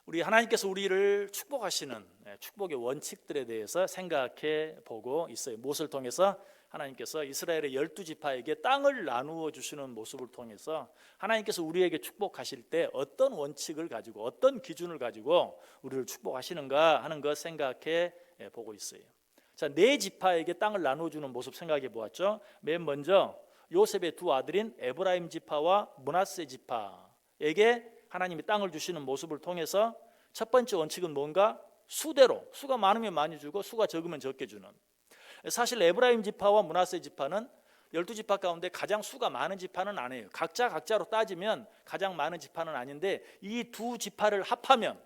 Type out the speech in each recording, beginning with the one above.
우리 하나님께서 우리를 축복하시는 축복의 원칙들에 대해서 생각해 보고 있어요. 무엇을 통해서? 하나님께서 이스라엘의 12지파에게 땅을 나누어 주시는 모습을 통해서 하나님께서 우리에게 축복하실 때 어떤 원칙을 가지고 어떤 기준을 가지고 우리를 축복하시는가 하는 것 생각해 보고 있어요. 자, 네 지파에게 땅을 나누어 주는 모습 생각해 보았죠. 맨 먼저 요셉의 두 아들인 에브라임 지파와 므낫세 지파에게 하나님이 땅을 주시는 모습을 통해서 첫 번째 원칙은 뭔가? 수대로, 수가 많으면 많이 주고 수가 적으면 적게 주는. 사실 에브라임 지파와 므낫세 지파는 12지파 가운데 가장 수가 많은 지파는 아니에요. 각자로 따지면 가장 많은 지파는 아닌데 이 두 지파를 합하면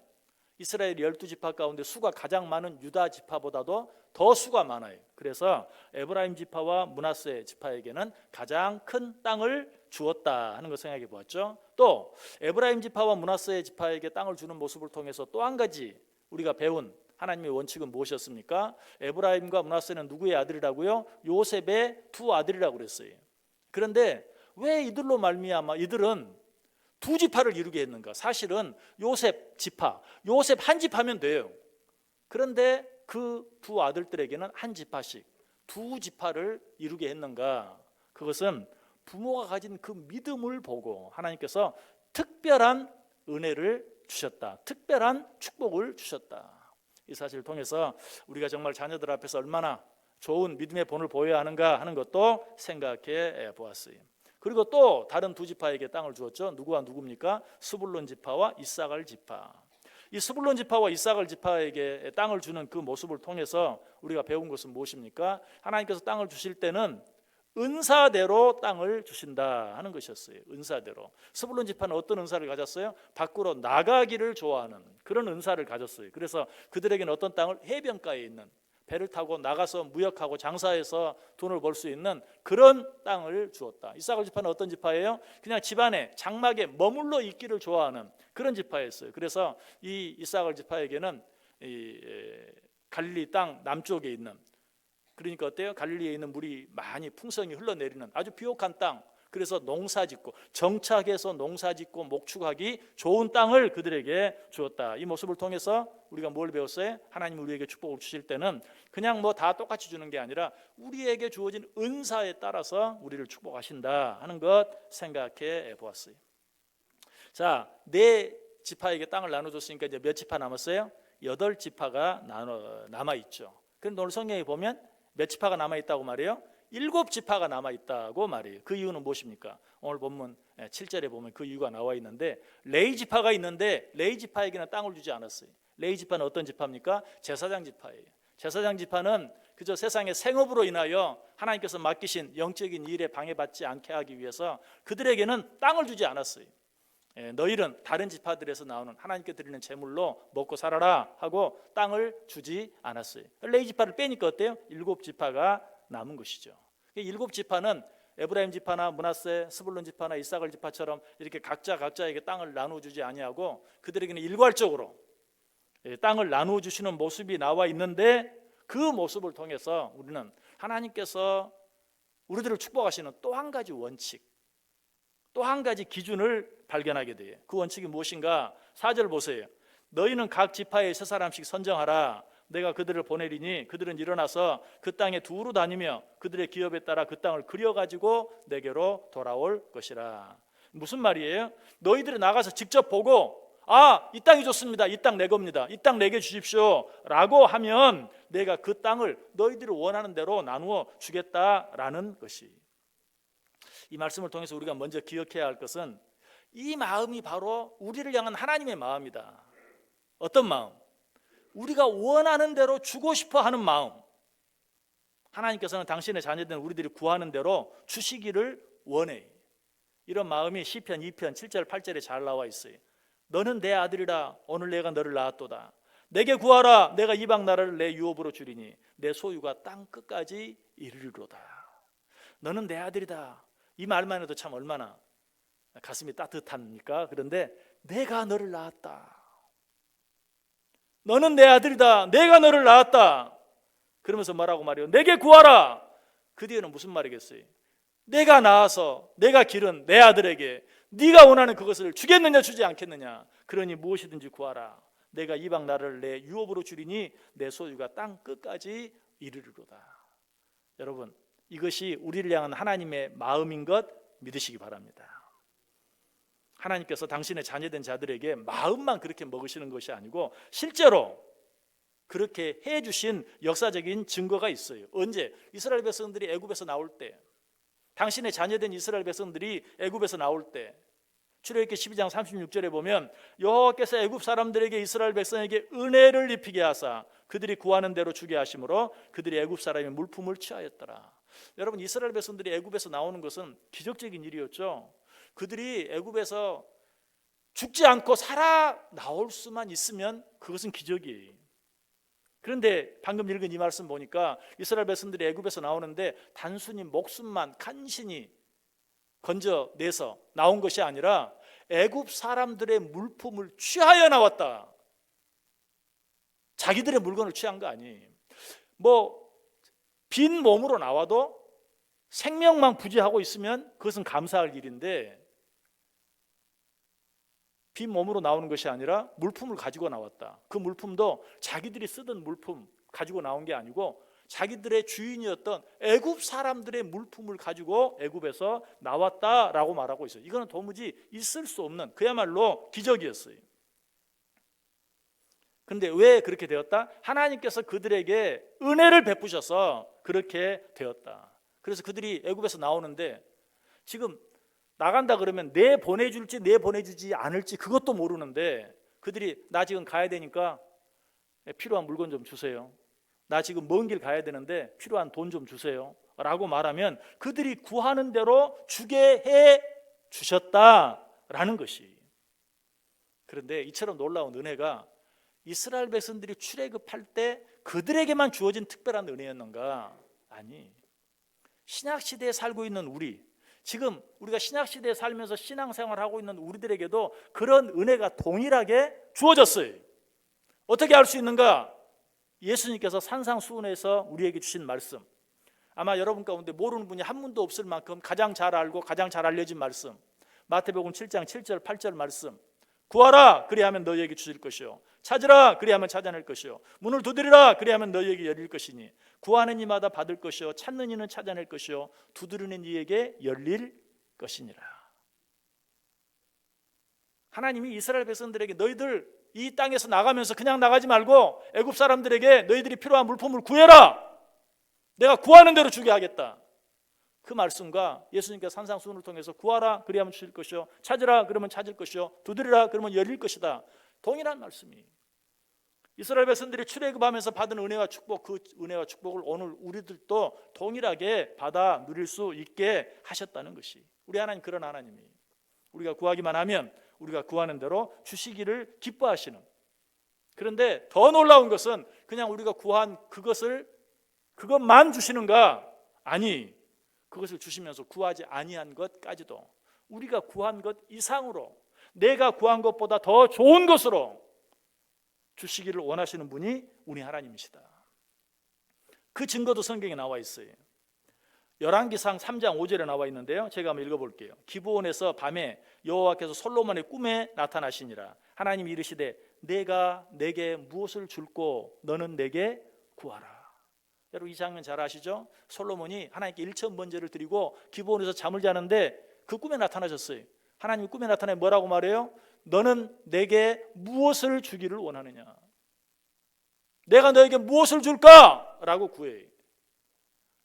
이스라엘 12지파 가운데 수가 가장 많은 유다 지파보다도 더 수가 많아요. 그래서 에브라임 지파와 므낫세 지파에게는 가장 큰 땅을 주었다 하는 걸 생각해 보았죠. 또 에브라임 지파와 므낫세 지파에게 땅을 주는 모습을 통해서 또 한 가지 우리가 배운 하나님의 원칙은 무엇이었습니까? 에브라임과 므낫세는 누구의 아들이라고요? 요셉의 두 아들이라고 그랬어요. 그런데 왜 이들로 말미암아 이들은 두 지파를 이루게 했는가? 사실은 요셉 지파, 요셉 한 지파면 돼요. 그런데 그 두 아들들에게는 한 지파씩 두 지파를 이루게 했는가? 그것은 부모가 가진 그 믿음을 보고 하나님께서 특별한 은혜를 주셨다. 특별한 축복을 주셨다. 이 사실을 통해서 우리가 정말 자녀들 앞에서 얼마나 좋은 믿음의 본을 보여야 하는가 하는 것도 생각해 보았어요. 그리고 또 다른 두 지파에게 땅을 주었죠. 누구와 누구입니까? 스불론 지파와 이사갈 지파. 이 스불론 지파와 이사갈 지파에게 땅을 주는 그 모습을 통해서 우리가 배운 것은 무엇입니까? 하나님께서 땅을 주실 때는 은사대로 땅을 주신다 하는 것이었어요. 은사대로. 스불론 지파는 어떤 은사를 가졌어요? 밖으로 나가기를 좋아하는 그런 은사를 가졌어요. 그래서 그들에게는 어떤 땅을 해변가에 있는 배를 타고 나가서 무역하고 장사해서 돈을 벌 수 있는 그런 땅을 주었다. 이사갈 지파는 어떤 지파예요? 그냥 집안에 장막에 머물러 있기를 좋아하는 그런 지파였어요. 그래서 이 이사갈 지파에게는 갈릴리 땅 남쪽에 있는, 그러니까 어때요? 갈릴리에 있는 물이 많이 풍성히 흘러내리는 아주 비옥한 땅, 그래서 농사짓고 정착해서 농사짓고 목축하기 좋은 땅을 그들에게 주었다. 이 모습을 통해서 우리가 뭘 배웠어요? 하나님 우리에게 축복을 주실 때는 그냥 뭐 다 똑같이 주는 게 아니라 우리에게 주어진 은사에 따라서 우리를 축복하신다 하는 것 생각해 보았어요. 자, 네 지파에게 땅을 나눠줬으니까 이제 몇 지파 남았어요? 8지파가 남아있죠. 그런데 오늘 성경에 보면 몇 지파가 남아있다고 말해요? 7지파가 남아있다고 말해요. 그 이유는 무엇입니까? 오늘 본문 7절에 보면 그 이유가 나와 있는데 레위 지파가 있는데 레위 지파에게는 땅을 주지 않았어요. 레위 지파는 어떤 지파입니까? 제사장 지파예요. 제사장 지파는 그저 세상의 생업으로 인하여 하나님께서 맡기신 영적인 일에 방해받지 않게 하기 위해서 그들에게는 땅을 주지 않았어요. 너희는 다른 지파들에서 나오는 하나님께 드리는 제물로 먹고 살아라 하고 땅을 주지 않았어요. 레위 지파를 빼니까 어때요? 7지파가 남은 것이죠. 7지파는 에브라임 지파나 므낫세, 스불론 지파나 이사갈 지파처럼 이렇게 각자에게 땅을 나누어 주지 아니하고 그들에게는 일괄적으로 땅을 나누어 주시는 모습이 나와 있는데 그 모습을 통해서 우리는 하나님께서 우리들을 축복하시는 또 한 가지 원칙, 또 한 가지 기준을 발견하게 돼요. 그 원칙이 무엇인가? 4절 보세요. 너희는 각 지파에 세 사람씩 선정하라. 내가 그들을 보내리니 그들은 일어나서 그 땅에 두루 다니며 그들의 기업에 따라 그 땅을 그려가지고 내게로 돌아올 것이라. 무슨 말이에요? 너희들이 나가서 직접 보고 이 땅이 좋습니다. 이 땅 내 겁니다. 이 땅 내게 주십시오 라고 하면 내가 그 땅을 너희들이 원하는 대로 나누어 주겠다라는 것이, 이 말씀을 통해서 우리가 먼저 기억해야 할 것은 이 마음이 바로 우리를 향한 하나님의 마음이다. 어떤 마음? 우리가 원하는 대로 주고 싶어 하는 마음. 하나님께서는 당신의 자녀된 우리들이 구하는 대로 주시기를 원해. 이런 마음이 시편 2편 7절 8절에 잘 나와 있어요. 너는 내 아들이라 오늘 내가 너를 낳았도다. 내게 구하라 내가 이방 나라를 내 유업으로 주리니 내 소유가 땅 끝까지 이르리로다. 너는 내 아들이다. 이 말만 해도 참 얼마나 가슴이 따뜻합니까? 그런데 내가 너를 낳았다. 너는 내 아들이다. 내가 너를 낳았다. 그러면서 뭐라고 말해요? 내게 구하라. 그 뒤에는 무슨 말이겠어요? 내가 낳아서 내가 기른 내 아들에게 네가 원하는 그것을 주겠느냐 주지 않겠느냐. 그러니 무엇이든지 구하라. 내가 이방 나라를 내 유업으로 주리니 내 소유가 땅 끝까지 이르리로다. 여러분, 이것이 우리를 향한 하나님의 마음인 것 믿으시기 바랍니다. 하나님께서 당신의 자녀된 자들에게 마음만 그렇게 먹으시는 것이 아니고 실제로 그렇게 해주신 역사적인 증거가 있어요. 언제? 이스라엘 백성들이 애굽에서 나올 때, 당신의 자녀된 이스라엘 백성들이 애굽에서 나올 때, 출애굽기 12장 36절에 보면 여호와께서 애굽 사람들에게 이스라엘 백성에게 은혜를 입히게 하사 그들이 구하는 대로 주게 하심으로 그들이 애굽 사람의 물품을 취하였더라. 여러분, 이스라엘 백성들이 애굽에서 나오는 것은 기적적인 일이었죠. 그들이 애굽에서 죽지 않고 살아 나올 수만 있으면 그것은 기적이에요. 그런데 방금 읽은 이 말씀 보니까 이스라엘 백성들이 애굽에서 나오는데 단순히 목숨만 간신히 건져내서 나온 것이 아니라 애굽 사람들의 물품을 취하여 나왔다. 자기들의 물건을 취한 거 아니에요. 빈 몸으로 나와도 생명만 부지하고 있으면 그것은 감사할 일인데, 빈 몸으로 나오는 것이 아니라 물품을 가지고 나왔다. 그 물품도 자기들이 쓰던 물품 가지고 나온 게 아니고 자기들의 주인이었던 애굽 사람들의 물품을 가지고 애굽에서 나왔다라고 말하고 있어요. 이거는 도무지 있을 수 없는 그야말로 기적이었어요. 그런데 왜 그렇게 되었다? 하나님께서 그들에게 은혜를 베푸셔서 그렇게 되었다. 그래서 그들이 애굽에서 나오는데 지금 나간다 그러면 내 보내줄지 내 보내주지 않을지 그것도 모르는데 그들이 나 지금 가야 되니까 필요한 물건 좀 주세요. 나 지금 먼 길 가야 되는데 필요한 돈 좀 주세요 라고 말하면 그들이 구하는 대로 주게 해 주셨다라는 것이. 그런데 이처럼 놀라운 은혜가 이스라엘 백성들이 출애굽할 때 그들에게만 주어진 특별한 은혜였는가? 아니, 신약시대에 살고 있는 우리, 지금 우리가 신약시대에 살면서 신앙생활하고 있는 우리들에게도 그런 은혜가 동일하게 주어졌어요. 어떻게 알 수 있는가? 예수님께서 산상수훈에서 우리에게 주신 말씀, 아마 여러분 가운데 모르는 분이 한 분도 없을 만큼 가장 잘 알고 가장 잘 알려진 말씀, 마태복음 7장 7절 8절 말씀, 구하라 그리하면 너희에게 주실 것이요 찾으라 그리하면 찾아낼 것이요 문을 두드리라 그리하면 너희에게 열릴 것이니 구하는 이마다 받을 것이요 찾는 이는 찾아낼 것이요 두드리는 이에게 열릴 것이니라. 하나님이 이스라엘 백성들에게 너희들 이 땅에서 나가면서 그냥 나가지 말고 애굽 사람들에게 너희들이 필요한 물품을 구해라, 내가 구하는 대로 주게 하겠다. 그 말씀과 예수님께서 산상수훈을 통해서 구하라 그리하면 주실 것이요 찾으라 그러면 찾을 것이요 두드리라 그러면 열릴 것이다, 동일한 말씀이. 이스라엘 백성들이 출애굽하면서 받은 은혜와 축복, 그 은혜와 축복을 오늘 우리들도 동일하게 받아 누릴 수 있게 하셨다는 것이. 우리 하나님 그런 하나님이 우리가 구하기만 하면 우리가 구하는 대로 주시기를 기뻐하시는. 그런데 더 놀라운 것은 그냥 우리가 구한 그것만 주시는가? 아니, 그것을 주시면서 구하지 아니한 것까지도 우리가 구한 것 이상으로 내가 구한 것보다 더 좋은 것으로 주시기를 원하시는 분이 우리 하나님이시다. 그 증거도 성경에 나와 있어요. 열왕기상 3장 5절에 나와 있는데요, 제가 한번 읽어볼게요. 기브온에서 밤에 여호와께서 솔로몬의 꿈에 나타나시니라. 하나님이 이르시되 내가 내게 무엇을 줄꼬 너는 내게 구하라. 여러분 이 장면 잘 아시죠? 솔로몬이 하나님께 일천번제를 드리고 기브온에서 잠을 자는데 그 꿈에 나타나셨어요. 하나님이 꿈에 나타나 뭐라고 말해요? 너는 내게 무엇을 주기를 원하느냐? 내가 너에게 무엇을 줄까? 라고 구해요.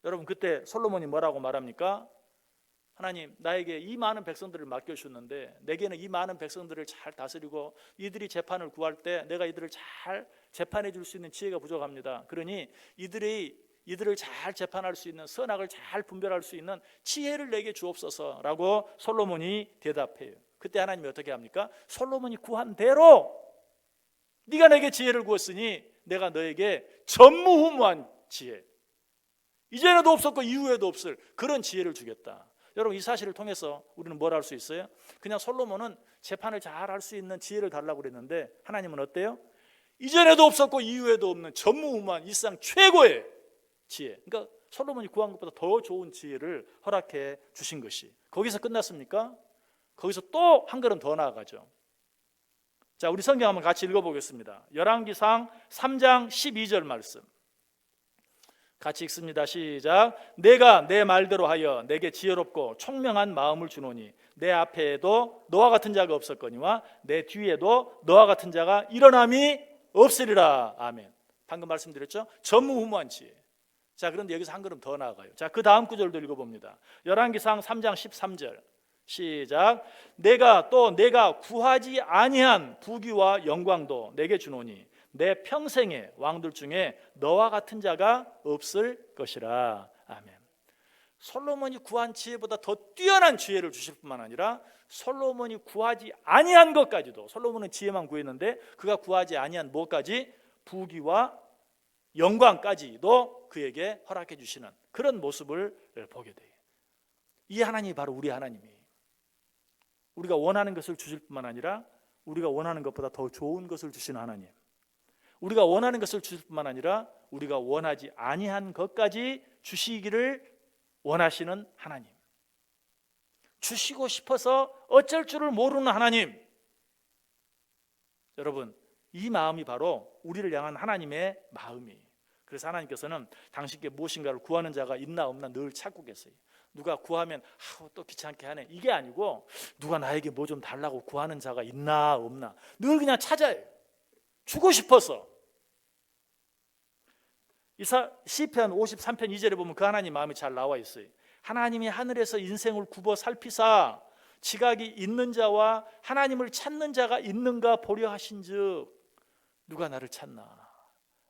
여러분 그때 솔로몬이 뭐라고 말합니까? 하나님, 나에게 이 많은 백성들을 맡겨주셨는데 내게는 이 많은 백성들을 잘 다스리고 이들이 재판을 구할 때 내가 이들을 잘 재판해 줄 수 있는 지혜가 부족합니다. 그러니 이들을 잘 재판할 수 있는, 선악을 잘 분별할 수 있는 지혜를 내게 주옵소서라고 솔로몬이 대답해요. 그때 하나님이 어떻게 합니까? 솔로몬이 구한 대로 네가 내게 지혜를 구했으니 내가 너에게 전무후무한 지혜, 이전에도 없었고 이후에도 없을 그런 지혜를 주겠다. 여러분 이 사실을 통해서 우리는 뭘 할 수 있어요? 그냥 솔로몬은 재판을 잘 할 수 있는 지혜를 달라고 그랬는데 하나님은 어때요? 이전에도 없었고 이후에도 없는 전무후무한 일상 최고의 지혜, 그러니까 솔로몬이 구한 것보다 더 좋은 지혜를 허락해 주신 것이. 거기서 끝났습니까? 거기서 또 한 걸음 더 나아가죠. 자, 우리 성경 한번 같이 읽어보겠습니다. 열왕기상 3장 12절 말씀 같이 읽습니다. 시작. 내가 내 말대로 하여 내게 지혜롭고 총명한 마음을 주노니 내 앞에도 너와 같은 자가 없었거니와 내 뒤에도 너와 같은 자가 일어남이 없으리라. 아멘. 방금 말씀드렸죠? 전무후무한 지혜. 자, 그런데 여기서 한 걸음 더 나아가요. 자, 그 다음 구절도 읽어봅니다. 열왕기상 3장 13절 시작. 내가 구하지 아니한 부귀와 영광도 내게 주노니 내 평생에 왕들 중에 너와 같은 자가 없을 것이라. 아멘. 솔로몬이 구한 지혜보다 더 뛰어난 지혜를 주실 뿐만 아니라 솔로몬이 구하지 아니한 것까지도, 솔로몬은 지혜만 구했는데 그가 구하지 아니한 뭐까지? 부귀와 영광까지도 그에게 허락해 주시는 그런 모습을 보게 돼요. 이 하나님이 바로 우리 하나님이에요. 우리가 원하는 것을 주실 뿐만 아니라 우리가 원하는 것보다 더 좋은 것을 주시는 하나님. 우리가 원하는 것을 주실 뿐만 아니라 우리가 원하지 아니한 것까지 주시기를 원하시는 하나님. 주시고 싶어서 어쩔 줄을 모르는 하나님. 여러분, 이 마음이 바로 우리를 향한 하나님의 마음이에요. 그래서 하나님께서는 당신께 무엇인가를 구하는 자가 있나 없나 늘 찾고 계세요. 누가 구하면 또 귀찮게 하네, 이게 아니고 누가 나에게 뭐 좀 달라고 구하는 자가 있나 없나 늘 그냥 찾아요. 주고 싶어서. 시편 53편 2절에 보면 그 하나님 마음이 잘 나와 있어요. 하나님이 하늘에서 인생을 굽어 살피사 지각이 있는 자와 하나님을 찾는 자가 있는가 보려 하신즉 누가 나를 찾나,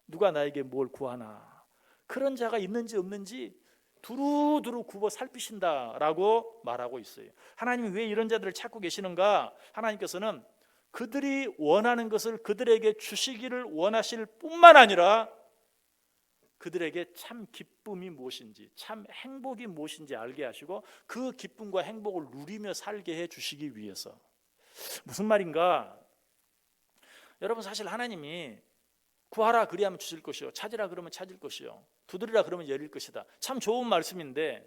누가 나에게 뭘 구하나, 그런 자가 있는지 없는지 두루두루 굽어 살피신다라고 말하고 있어요. 하나님이 왜 이런 자들을 찾고 계시는가? 하나님께서는 그들이 원하는 것을 그들에게 주시기를 원하실 뿐만 아니라 그들에게 참 기쁨이 무엇인지, 참 행복이 무엇인지 알게 하시고 그 기쁨과 행복을 누리며 살게 해 주시기 위해서. 무슨 말인가? 여러분, 사실 하나님이 구하라 그리하면 주실 것이요, 찾으라 그러면 찾을 것이요, 두드리라 그러면 열릴 것이다. 참 좋은 말씀인데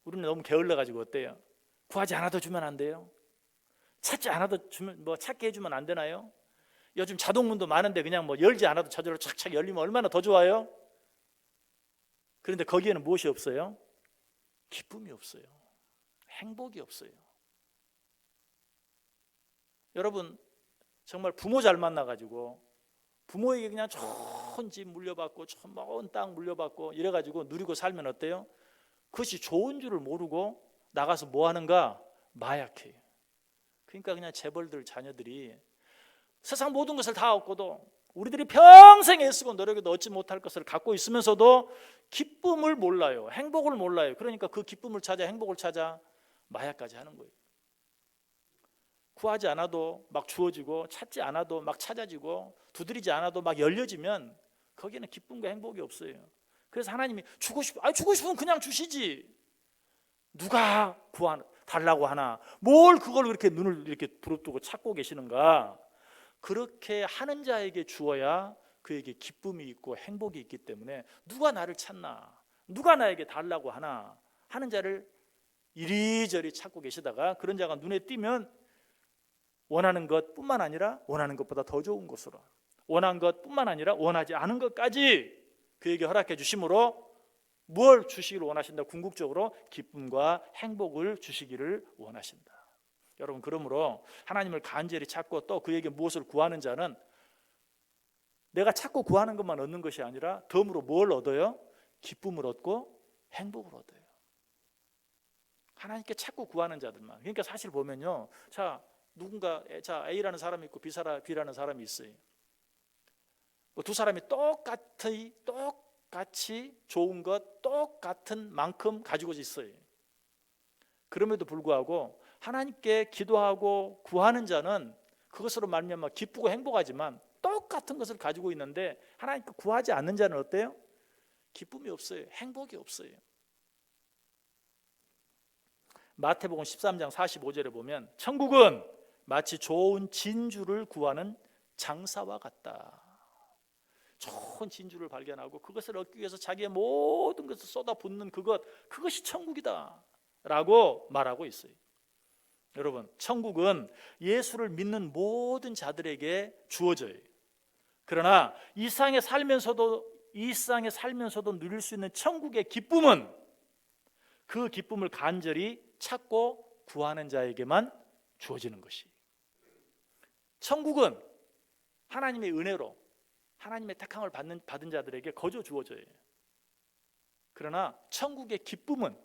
우리는 너무 게을러 가지고 어때요? 구하지 않아도 주면 안 돼요? 찾지 않아도 주면 찾게 해주면 안 되나요? 요즘 자동문도 많은데 그냥 열지 않아도 저절로 착착 열리면 얼마나 더 좋아요? 그런데 거기에는 무엇이 없어요? 기쁨이 없어요. 행복이 없어요. 여러분, 정말 부모 잘 만나가지고 부모에게 그냥 좋은 집 물려받고 좋은 땅 물려받고 이래가지고 누리고 살면 어때요? 그것이 좋은 줄을 모르고 나가서 뭐 하는가? 마약해요. 그러니까 그냥 재벌들 자녀들이 세상 모든 것을 다 얻고도 우리들이 평생 애쓰고 노력해도 얻지 못할 것을 갖고 있으면서도 기쁨을 몰라요. 행복을 몰라요. 그러니까 그 기쁨을 찾아, 행복을 찾아 마약까지 하는 거예요. 구하지 않아도 막 주어지고 찾지 않아도 막 찾아지고 두드리지 않아도 막 열려지면 거기에는 기쁨과 행복이 없어요. 그래서 하나님이 주고 싶으면 그냥 주시지. 누가 달라고 하나? 뭘 그걸 그렇게 눈을 이렇게 부릅뜨고 찾고 계시는가? 그렇게 하는 자에게 주어야 그에게 기쁨이 있고 행복이 있기 때문에 누가 나를 찾나, 누가 나에게 달라고 하나 하는 자를 이리저리 찾고 계시다가 그런 자가 눈에 띄면 원하는 것뿐만 아니라 원하는 것보다 더 좋은 것으로, 원하는 것뿐만 아니라 원하지 않은 것까지 그에게 허락해 주심으로 뭘 주시기를 원하신다? 궁극적으로 기쁨과 행복을 주시기를 원하신다. 여러분, 그러므로 하나님을 간절히 찾고 또 그에게 무엇을 구하는 자는 내가 찾고 구하는 것만 얻는 것이 아니라 덤으로 뭘 얻어요? 기쁨을 얻고 행복을 얻어요. 하나님께 찾고 구하는 자들만. 그러니까 사실 보면요, A라는 사람이 있고 B라는 사람이 있어요. 두 사람이 똑같이 좋은 것 똑같은 만큼 가지고 있어요. 그럼에도 불구하고 하나님께 기도하고 구하는 자는 그것으로 말미암아 기쁘고 행복하지만 똑같은 것을 가지고 있는데 하나님께 구하지 않는 자는 어때요? 기쁨이 없어요. 행복이 없어요. 마태복음 13장 45절에 보면 천국은 마치 좋은 진주를 구하는 장사와 같다. 좋은 진주를 발견하고 그것을 얻기 위해서 자기의 모든 것을 쏟아붓는 그것이 천국이다 라고 말하고 있어요. 여러분, 천국은 예수를 믿는 모든 자들에게 주어져요. 그러나 이 세상에 살면서도 누릴 수 있는 천국의 기쁨은 그 기쁨을 간절히 찾고 구하는 자에게만 주어지는 것이. 천국은 하나님의 은혜로 하나님의 택함을 받은 자들에게 거저 주어져요. 그러나 천국의 기쁨은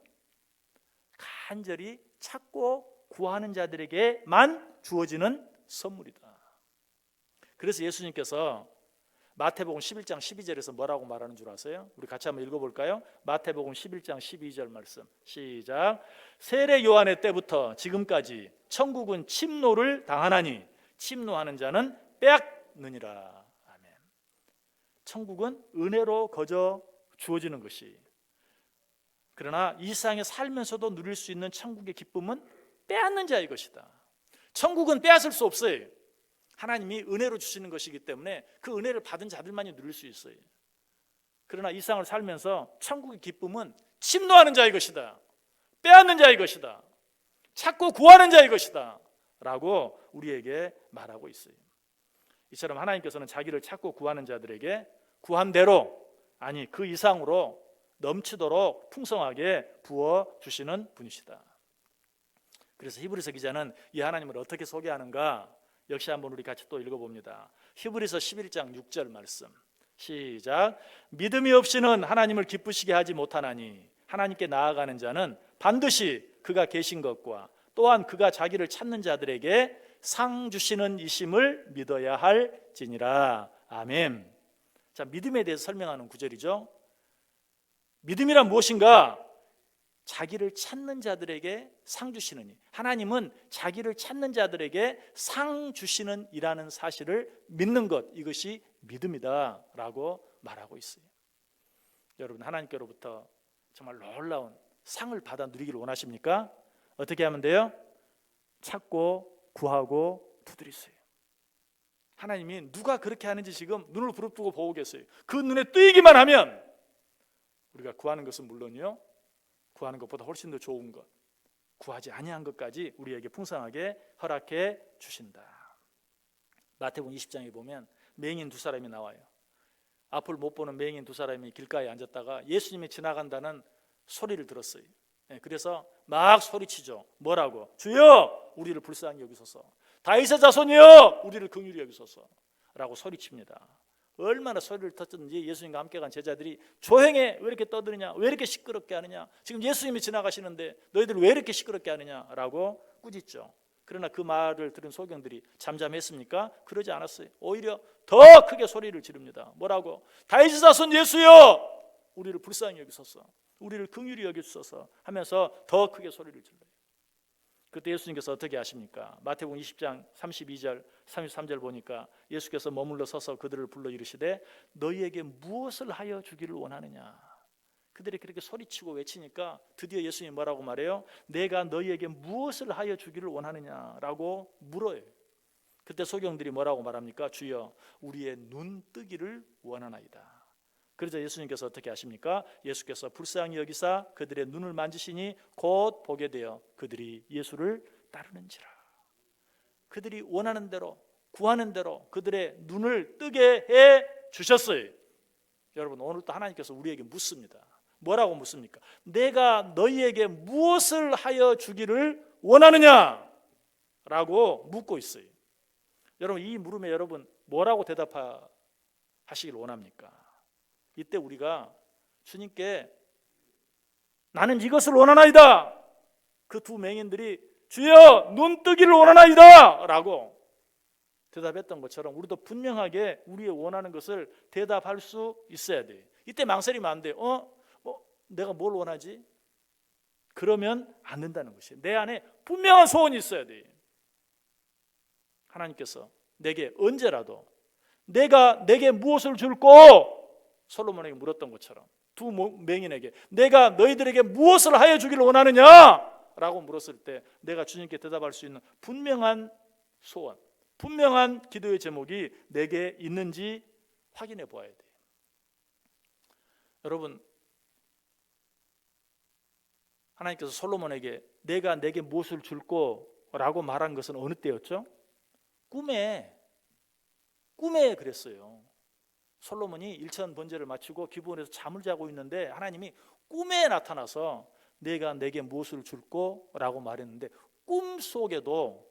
간절히 찾고 구하는 자들에게만 주어지는 선물이다. 그래서 예수님께서 마태복음 11장 12절에서 뭐라고 말하는 줄 아세요? 우리 같이 한번 읽어볼까요? 마태복음 11장 12절 말씀 시작. 세례 요한의 때부터 지금까지 천국은 침노를 당하나니 침노하는 자는 빼앗느니라. 아멘. 천국은 은혜로 거저 주어지는 것이, 그러나 이 세상에 살면서도 누릴 수 있는 천국의 기쁨은 빼앗는 자의 것이다. 천국은 빼앗을 수 없어요. 하나님이 은혜로 주시는 것이기 때문에 그 은혜를 받은 자들만이 누릴 수 있어요. 그러나 이 세상을 살면서 천국의 기쁨은 침노하는 자의 것이다, 빼앗는 자의 것이다, 찾고 구하는 자의 것이다 라고 우리에게 말하고 있어요. 이처럼 하나님께서는 자기를 찾고 구하는 자들에게 구한 대로, 아니 그 이상으로 넘치도록 풍성하게 부어주시는 분이시다. 그래서 히브리서 기자는 이 하나님을 어떻게 소개하는가 역시 한번 우리 같이 또 읽어봅니다. 히브리서 11장 6절 말씀 시작. 믿음이 없이는 하나님을 기쁘시게 하지 못하나니 하나님께 나아가는 자는 반드시 그가 계신 것과 또한 그가 자기를 찾는 자들에게 상 주시는 이심을 믿어야 할지니라. 아멘. 자, 믿음에 대해서 설명하는 구절이죠. 믿음이란 무엇인가? 자기를 찾는 자들에게 상 주시느니, 하나님은 자기를 찾는 자들에게 상 주시는 이라는 사실을 믿는 것, 이것이 믿음이다 라고 말하고 있어요. 여러분, 하나님께로부터 정말 놀라운 상을 받아 누리기를 원하십니까? 어떻게 하면 돼요? 찾고 구하고 두드리세요. 하나님이 누가 그렇게 하는지 지금 눈을 부릅뜨고 보고 계세요. 그 눈에 띄기만 하면 우리가 구하는 것은 물론이요, 구하는 것보다 훨씬 더 좋은 것, 구하지 아니한 것까지 우리에게 풍성하게 허락해 주신다. 마태복음 20장에 보면 맹인 두 사람이 나와요. 앞을 못 보는 맹인 두 사람이 길가에 앉았다가 예수님이 지나간다는 소리를 들었어요. 그래서 막 소리치죠. 뭐라고? 주여 우리를 불쌍히 여기소서, 다윗의 자손이여 우리를 긍휼히 여기소서 라고 소리칩니다. 얼마나 소리를 터쳤는지 예수님과 함께 간 제자들이 조용해, 왜 이렇게 떠드느냐, 왜 이렇게 시끄럽게 하느냐, 지금 예수님이 지나가시는데 너희들 왜 이렇게 시끄럽게 하느냐라고 꾸짖죠. 그러나 그 말을 들은 소경들이 잠잠했습니까? 그러지 않았어요. 오히려 더 크게 소리를 지릅니다. 뭐라고? 다윗의 자손 예수여 우리를 불쌍히 여기소서, 우리를 긍휼히 여기소서 하면서 더 크게 소리를 질러요. 그때 예수님께서 어떻게 하십니까? 마태복음 20장 32절 33절 보니까 예수께서 머물러 서서 그들을 불러 이르시되 너희에게 무엇을 하여 주기를 원하느냐. 그들이 그렇게 소리치고 외치니까 드디어 예수님이 뭐라고 말해요? 내가 너희에게 무엇을 하여 주기를 원하느냐라고 물어요. 그때 소경들이 뭐라고 말합니까? 주여 우리의 눈 뜨기를 원하나이다. 그래서 예수님께서 어떻게 하십니까? 예수께서 불쌍히 여기사 그들의 눈을 만지시니 곧 보게 되어 그들이 예수를 따르는지라. 그들이 원하는 대로, 구하는 대로 그들의 눈을 뜨게 해 주셨어요. 여러분, 오늘도 하나님께서 우리에게 묻습니다. 뭐라고 묻습니까? 내가 너희에게 무엇을 하여 주기를 원하느냐? 라고 묻고 있어요. 여러분, 이 물음에 여러분 뭐라고 대답하시길 원합니까? 이때 우리가 주님께 나는 이것을 원하나이다, 그 두 맹인들이 주여 눈 뜨기를 원하나이다 라고 대답했던 것처럼 우리도 분명하게 우리의 원하는 것을 대답할 수 있어야 돼. 이때 망설이면 안 돼. 내가 뭘 원하지? 그러면 안 된다는 것이에요. 내 안에 분명한 소원이 있어야 돼. 하나님께서 내게 언제라도 내가 내게 무엇을 줄고 솔로몬에게 물었던 것처럼 두 맹인에게 내가 너희들에게 무엇을 하여 주기를 원하느냐 라고 물었을 때 내가 주님께 대답할 수 있는 분명한 소원, 분명한 기도의 제목이 내게 있는지 확인해 보아야 돼요. 여러분, 하나님께서 솔로몬에게 내가 내게 무엇을 줄고 라고 말한 것은 어느 때였죠? 꿈에 그랬어요. 솔로몬이 일천 번제를 마치고 기브온에서 잠을 자고 있는데 하나님이 꿈에 나타나서 내가 내게 무엇을 줄꼬? 라고 말했는데 꿈 속에도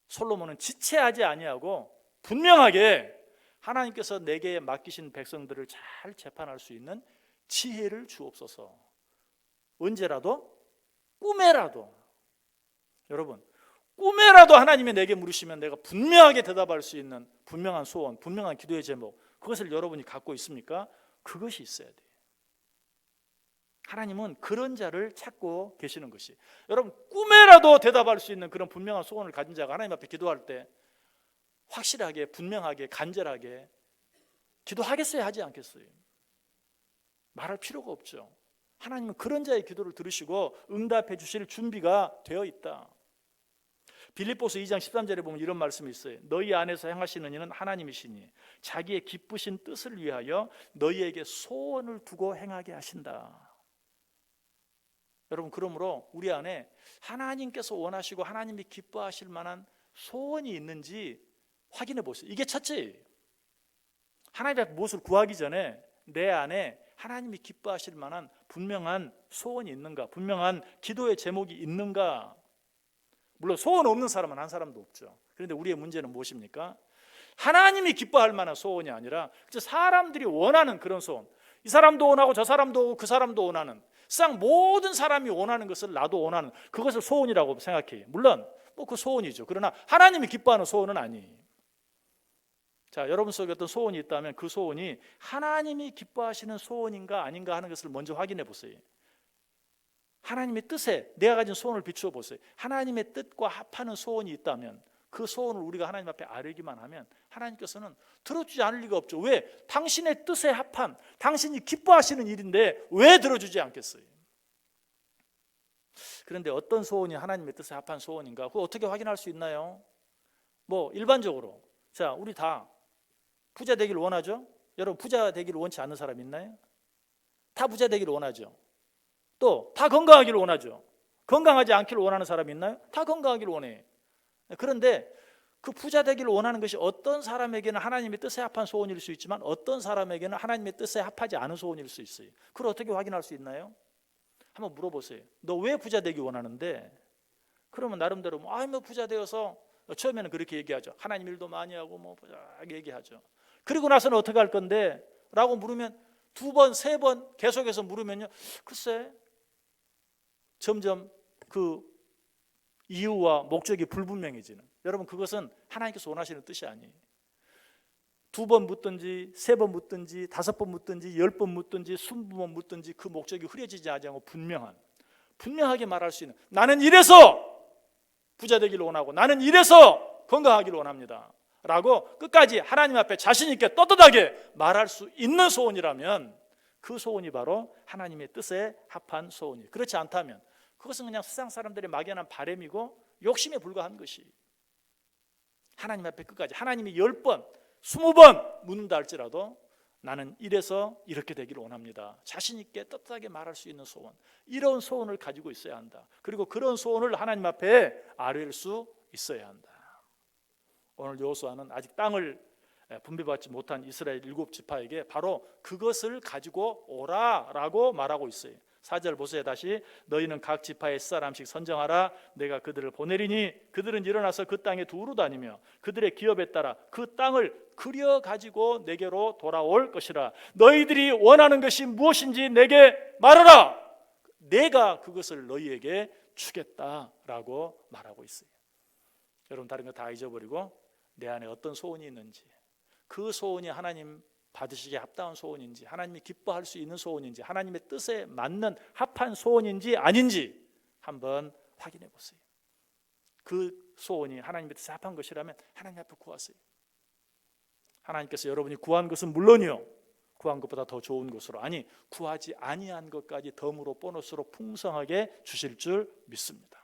솔로몬은 지체하지 아니하고 분명하게 하나님께서 내게 맡기신 백성들을 잘 재판할 수 있는 지혜를 주옵소서. 언제라도? 꿈에라도. 여러분, 꿈에라도 하나님이 내게 물으시면 내가 분명하게 대답할 수 있는 분명한 소원, 분명한 기도의 제목, 그것을 여러분이 갖고 있습니까? 그것이 있어야 돼요. 하나님은 그런 자를 찾고 계시는 것이, 여러분 꿈에라도 대답할 수 있는 그런 분명한 소원을 가진 자가 하나님 앞에 기도할 때 확실하게, 분명하게, 간절하게 기도하겠어요? 하지 않겠어요? 말할 필요가 없죠. 하나님은 그런 자의 기도를 들으시고 응답해 주실 준비가 되어 있다. 빌립보서 2장 13절에 보면 이런 말씀이 있어요. 너희 안에서 행하시는 이는 하나님이시니 자기의 기쁘신 뜻을 위하여 너희에게 소원을 두고 행하게 하신다. 여러분, 그러므로 우리 안에 하나님께서 원하시고 하나님이 기뻐하실 만한 소원이 있는지 확인해 보세요. 이게 첫째예요. 하나님 앞에 무엇을 구하기 전에 내 안에 하나님이 기뻐하실 만한 분명한 소원이 있는가, 분명한 기도의 제목이 있는가. 물론 소원 없는 사람은 한 사람도 없죠. 그런데 우리의 문제는 무엇입니까? 하나님이 기뻐할 만한 소원이 아니라 사람들이 원하는 그런 소원, 이 사람도 원하고 저 사람도 그 사람도 원하는, 세상 모든 사람이 원하는 것을 나도 원하는, 그것을 소원이라고 생각해요. 물론 그 소원이죠. 그러나 하나님이 기뻐하는 소원은 아니에요. 자, 여러분 속에 어떤 소원이 있다면 그 소원이 하나님이 기뻐하시는 소원인가 아닌가 하는 것을 먼저 확인해 보세요. 하나님의 뜻에 내가 가진 소원을 비추어 보세요. 하나님의 뜻과 합하는 소원이 있다면 그 소원을 우리가 하나님 앞에 아뢰기만 하면 하나님께서는 들어주지 않을 리가 없죠. 왜? 당신의 뜻에 합한, 당신이 기뻐하시는 일인데 왜 들어주지 않겠어요? 그런데 어떤 소원이 하나님의 뜻에 합한 소원인가? 그거 어떻게 확인할 수 있나요? 일반적으로, 자, 우리 다 부자 되기를 원하죠? 여러분, 부자 되기를 원치 않는 사람 있나요? 다 부자 되기를 원하죠. 또 다 건강하기를 원하죠. 건강하지 않기를 원하는 사람이 있나요? 다 건강하기를 원해요. 그런데 그 부자 되기를 원하는 것이 어떤 사람에게는 하나님의 뜻에 합한 소원일 수 있지만 어떤 사람에게는 하나님의 뜻에 합하지 않은 소원일 수 있어요. 그걸 어떻게 확인할 수 있나요? 한번 물어보세요. 너 왜 부자 되기 원하는데? 그러면 나름대로 부자 되어서, 처음에는 그렇게 얘기하죠. 하나님 일도 많이 하고 부자 얘기하죠. 그리고 나서는 어떻게 할 건데? 라고 물으면 두 번, 세 번 계속해서 물으면요, 글쎄, 점점 그 이유와 목적이 불분명해지는, 여러분, 그것은 하나님께서 원하시는 뜻이 아니에요. 두 번 묻든지 세 번 묻든지 다섯 번 묻든지 10번 묻든지 20번 묻든지 그 목적이 흐려지지 않고 분명하게 말할 수 있는, 나는 이래서 부자 되기를 원하고 나는 이래서 건강하기를 원합니다 라고 끝까지 하나님 앞에 자신 있게 떳떳하게 말할 수 있는 소원이라면 그 소원이 바로 하나님의 뜻에 합한 소원이에요. 그렇지 않다면 그것은 그냥 세상 사람들의 막연한 바람이고 욕심에 불과한 것이, 하나님 앞에 끝까지 하나님이 10번, 20번 묻는다 할지라도 나는 이래서 이렇게 되기를 원합니다, 자신 있게 떳떳하게 말할 수 있는 소원, 이런 소원을 가지고 있어야 한다. 그리고 그런 소원을 하나님 앞에 아뢰일 수 있어야 한다. 오늘 여호수아는 아직 땅을 분배받지 못한 이스라엘 7지파에게 바로 그것을 가지고 오라라고 말하고 있어요. 4절 보세요. 다시, 너희는 각 지파에 사람씩 선정하라. 내가 그들을 보내리니 그들은 일어나서 그 땅에 두루 다니며 그들의 기업에 따라 그 땅을 그려 가지고 내게로 돌아올 것이라. 너희들이 원하는 것이 무엇인지 내게 말하라. 내가 그것을 너희에게 주겠다라고 말하고 있어요. 여러분, 다른 거 다 잊어버리고 내 안에 어떤 소원이 있는지, 그 소원이 하나님 받으시기에 합당한 소원인지, 하나님이 기뻐할 수 있는 소원인지, 하나님의 뜻에 맞는 합한 소원인지 아닌지 한번 확인해 보세요. 그 소원이 하나님의 뜻에 합한 것이라면 하나님 앞에 구하세요. 하나님께서 여러분이 구한 것은 물론이요, 구한 것보다 더 좋은 것으로, 아니 구하지 아니한 것까지 덤으로 보너스로 풍성하게 주실 줄 믿습니다.